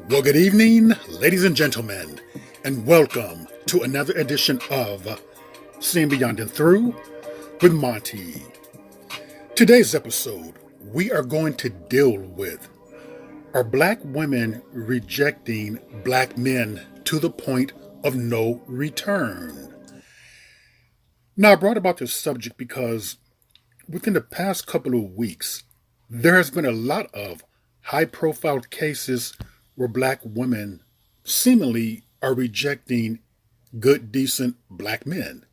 Well, good evening, ladies and gentlemen, and welcome to another edition of Seeing Beyond and Through with Monty. Today's episode, we are going to deal with, are black women rejecting black men to the point of no return? Now, I brought about this subject because within the past couple of weeks, there has been a lot of high profile cases where black women seemingly are rejecting good, decent black men.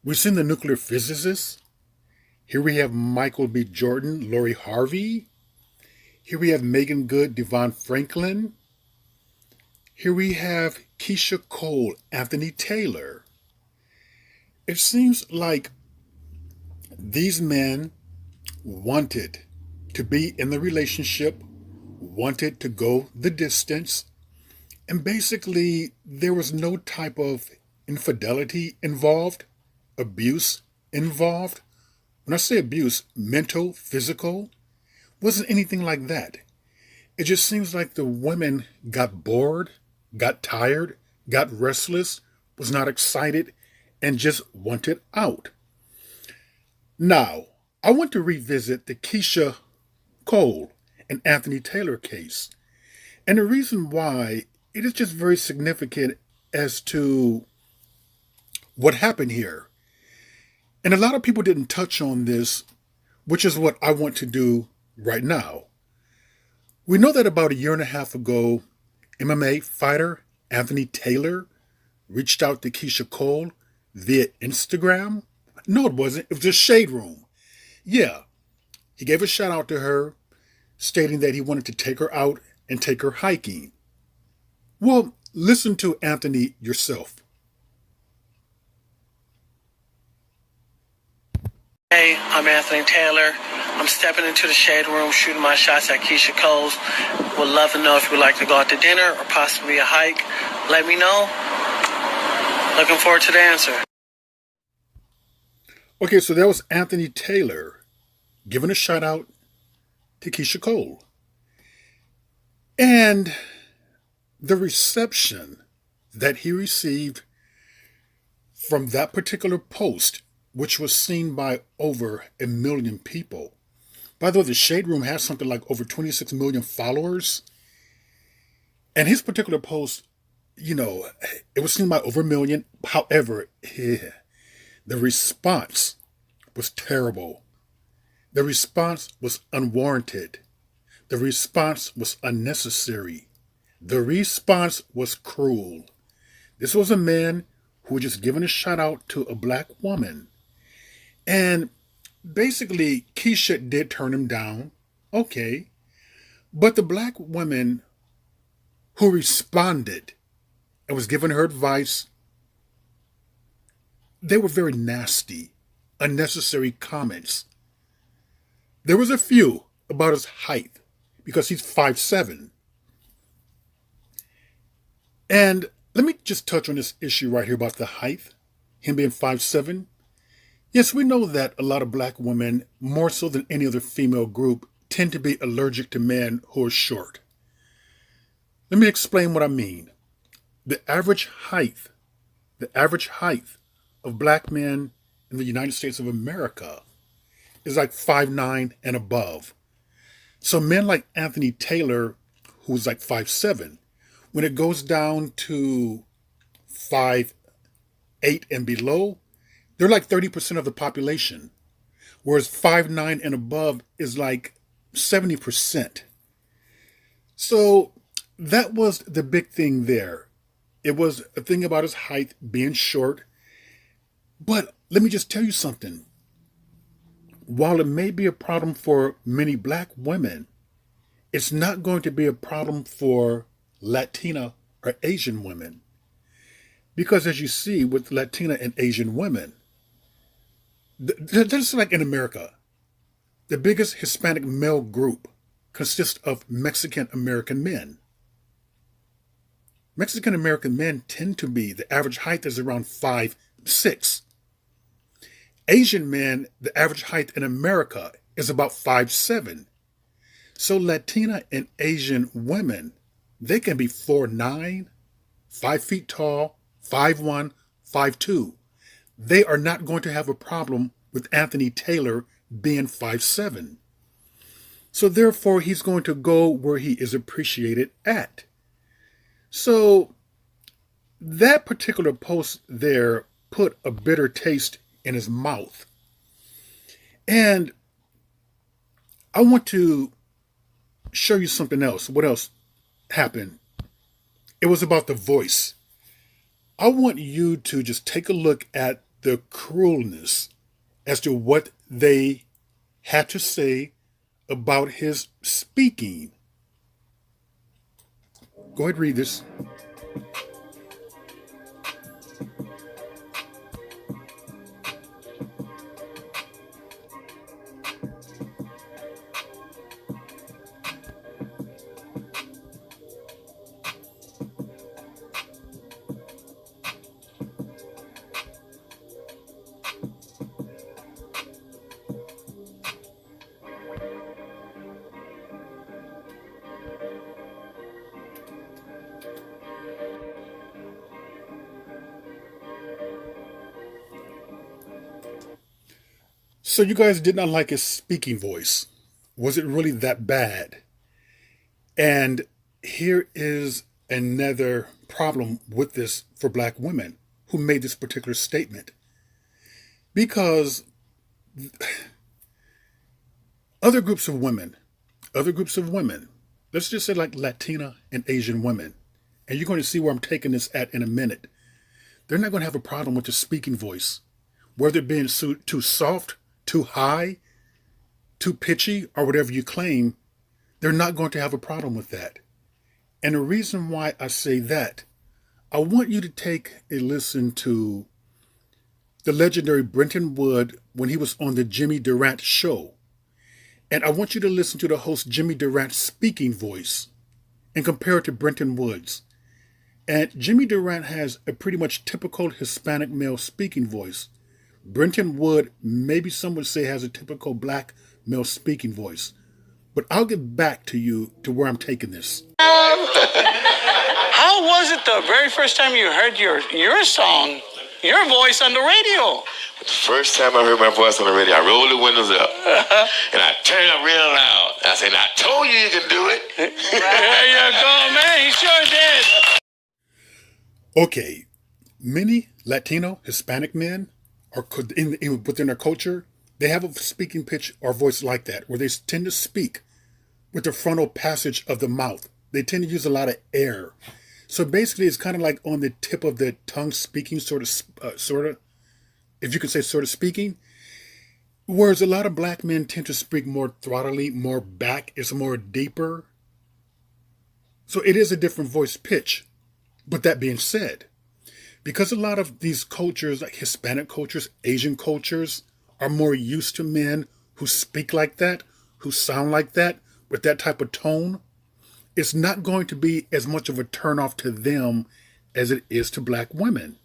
We've seen the nuclear physicists. Here we have Michael B. Jordan, Lori Harvey. Here we have Megan Good, Devon Franklin. Here we have Keisha Cole, Anthony Taylor. It seems like these men wanted to be in the relationship, wanted to go the distance, and basically there was no type of infidelity involved, abuse involved. When I say abuse, mental, physical, wasn't anything like that. It just seems like the women got bored, got tired, got restless, was not excited, and just wanted out. Now, I want to revisit the Keisha Cole and Anthony Taylor case. And the reason why it is just very significant as to what happened here. And a lot of people didn't touch on this, which is what I want to do right now. We know that about a year and a half ago, MMA fighter Anthony Taylor reached out to Keisha Cole via Instagram. No, it wasn't. It was just Shade Room. Yeah, he gave a shout out to her, stating that he wanted to take her out and take her hiking. Well, listen to Anthony yourself. Hey, I'm Anthony Taylor. I'm stepping into the Shade Room, shooting my shots at Keisha Cole's. Would love to know if you'd like to go out to dinner or possibly a hike. Let me know. Looking forward to the answer. Okay, so that was Anthony Taylor giving a shout out to Keisha Cole. And the reception that he received from that particular post, which was seen by over 1 million people. By the way, the Shade Room has something like over 26 million followers. And his particular post, it was seen by over 1 million. However, the response was terrible. The response was unwarranted. The response was unnecessary. The response was cruel. This was a man who had just given a shout out to a black woman. And basically, Keisha did turn him down. Okay. But the black woman who responded and was giving her advice, they were very nasty, unnecessary comments. There was a few about his height, because he's 5'7". And let me just touch on this issue right here about the height, him being 5'7". Yes, we know that a lot of black women, more so than any other female group, tend to be allergic to men who are short. Let me explain what I mean. The average height of black men in the United States of America is like 5'9" and above. So men like Anthony Taylor, who's like 5'7", when it goes down to 5'8" and below, they're like 30% of the population, whereas 5'9" and above is like 70%. So that was the big thing there. It was a thing about his height being short. But let me just tell you something. While it may be a problem for many black women, it's not going to be a problem for Latina or Asian women. Because as you see with Latina and Asian women, just like in America, the biggest Hispanic male group consists of Mexican American men. Mexican American men tend to be, the average height is around 5'6". Asian men, the average height in America is about 5'7". So Latina and Asian women, they can be 4'9", 5 feet tall, 5'1", 5'2". They are not going to have a problem with Anthony Taylor being 5'7". So therefore, he's going to go where he is appreciated at. So that particular post there put a bitter taste in his mouth. And I want to show you something else. What else happened? It was about The Voice. I want you to just take a look at the cruelness as to what they had to say about his speaking. Go ahead, read this. So you guys did not like his speaking voice. Was it really that bad? And here is another problem with this for black women who made this particular statement. Because other groups of women, let's just say like Latina and Asian women, and you're going to see where I'm taking this at in a minute, they're not going to have a problem with the speaking voice, whether it being too soft, too high, too pitchy, or whatever you claim. They're not going to have a problem with that. And the reason why I say that, I want you to take a listen to the legendary Brenton Wood when he was on the Jimmy Durant show. And I want you to listen to the host Jimmy Durant's speaking voice and compare it to Brenton Wood's. And Jimmy Durant has a pretty much typical Hispanic male speaking voice. Brenton Wood, maybe some would say, has a typical black male speaking voice. But I'll get back to you to where I'm taking this. How was it the very first time you heard your song, your voice on the radio? The first time I heard my voice on the radio, I rolled the windows up and I turned up real loud. I said, I told you can do it. There you go, man. He sure did. Okay, many Latino, Hispanic men are within their culture, they have a speaking pitch or voice like that, where they tend to speak with the frontal passage of the mouth. They tend to use a lot of air. So basically, it's kind of like on the tip of the tongue speaking, sort of, if you could say sort of speaking. Whereas a lot of black men tend to speak more throttily, more back. It's more deeper. So it is a different voice pitch. But that being said, because a lot of these cultures, like Hispanic cultures, Asian cultures, are more used to men who speak like that, who sound like that, with that type of tone, it's not going to be as much of a turnoff to them as it is to black women.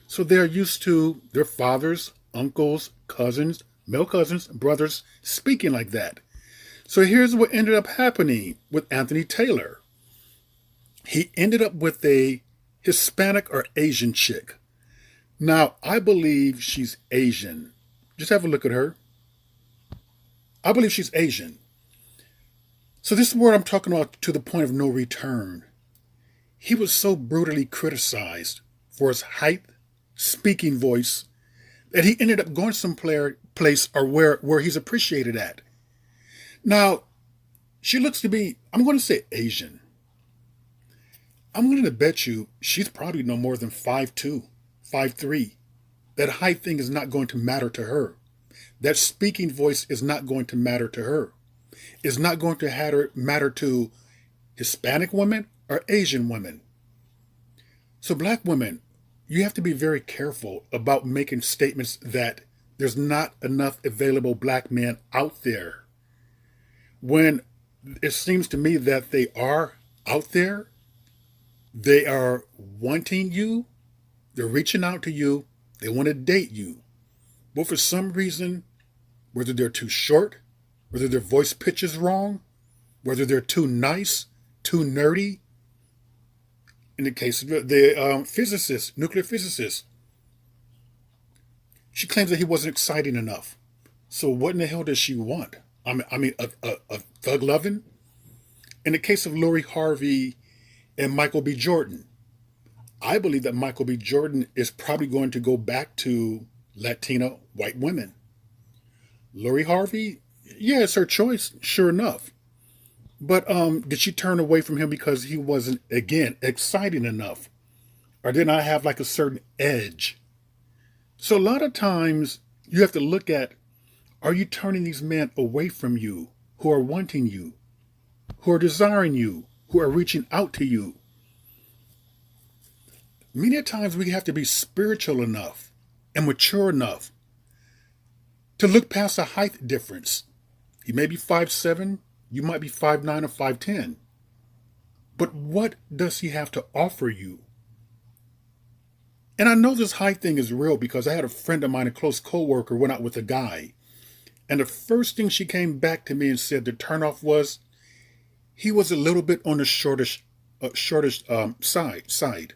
So they're used to their fathers, uncles, cousins, male cousins, brothers speaking like that. So here's what ended up happening with Anthony Taylor. He ended up with a Hispanic or Asian chick. Now, I believe she's Asian. Just have a look at her. I believe she's Asian. So this is where I'm talking about to the point of no return. He was so brutally criticized for his height, speaking voice, that he ended up going some place or where he's appreciated at. Now, she looks to be, I'm going to say Asian. I'm willing to bet you she's probably no more than 5'2", 5'3". That height thing is not going to matter to her. That speaking voice is not going to matter to her. It's not going to matter to Hispanic women or Asian women. So black women, you have to be very careful about making statements that there's not enough available black men out there. When it seems to me that they are out there, they are wanting you, they're reaching out to you, they want to date you. But for some reason, whether they're too short, whether their voice pitch is wrong, whether they're too nice, too nerdy. In the case of the physicist, nuclear physicist, she claims that he wasn't exciting enough. So what in the hell does she want? A thug loving? In the case of Lori Harvey and Michael B. Jordan, I believe that Michael B. Jordan is probably going to go back to Latina white women. Lori Harvey, yeah, it's her choice, sure enough. But did she turn away from him because he wasn't, again, exciting enough? Or did not have like a certain edge? So a lot of times you have to look at, are you turning these men away from you, who are wanting you, who are desiring you, who are reaching out to you? Many times we have to be spiritual enough and mature enough to look past a height difference. He may be 5'7", you might be 5'9" or 5'10". But what does he have to offer you? And I know this height thing is real because I had a friend of mine, a close coworker, went out with a guy. And the first thing she came back to me and said the turnoff was, he was a little bit on the shortest side.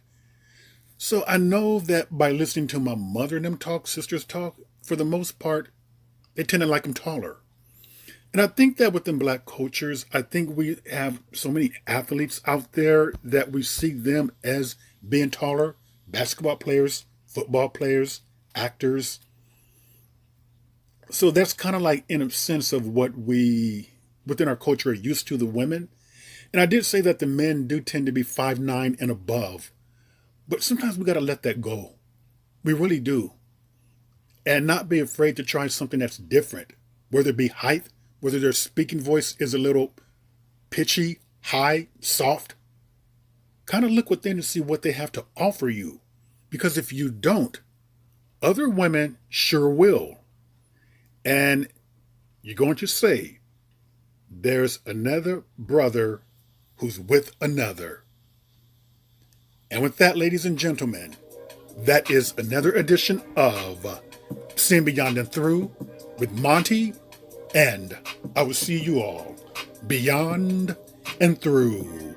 So I know that by listening to my mother and them talk, sisters talk, for the most part, they tend to like him taller. And I think that within black cultures, I think we have so many athletes out there that we see them as being taller. Basketball players, football players, actors. So that's kind of like in a sense of what we, within our culture, are used to the women. And I did say that the men do tend to be 5'9" and above. But sometimes we got to let that go. We really do. And not be afraid to try something that's different. Whether it be height, whether their speaking voice is a little pitchy, high, soft. Kind of look within to see what they have to offer you. Because if you don't, other women sure will. And you're going to say, there's another brother who's with another. And with that, ladies and gentlemen, that is another edition of Seeing Beyond and Through with Monty. And I will see you all beyond and through.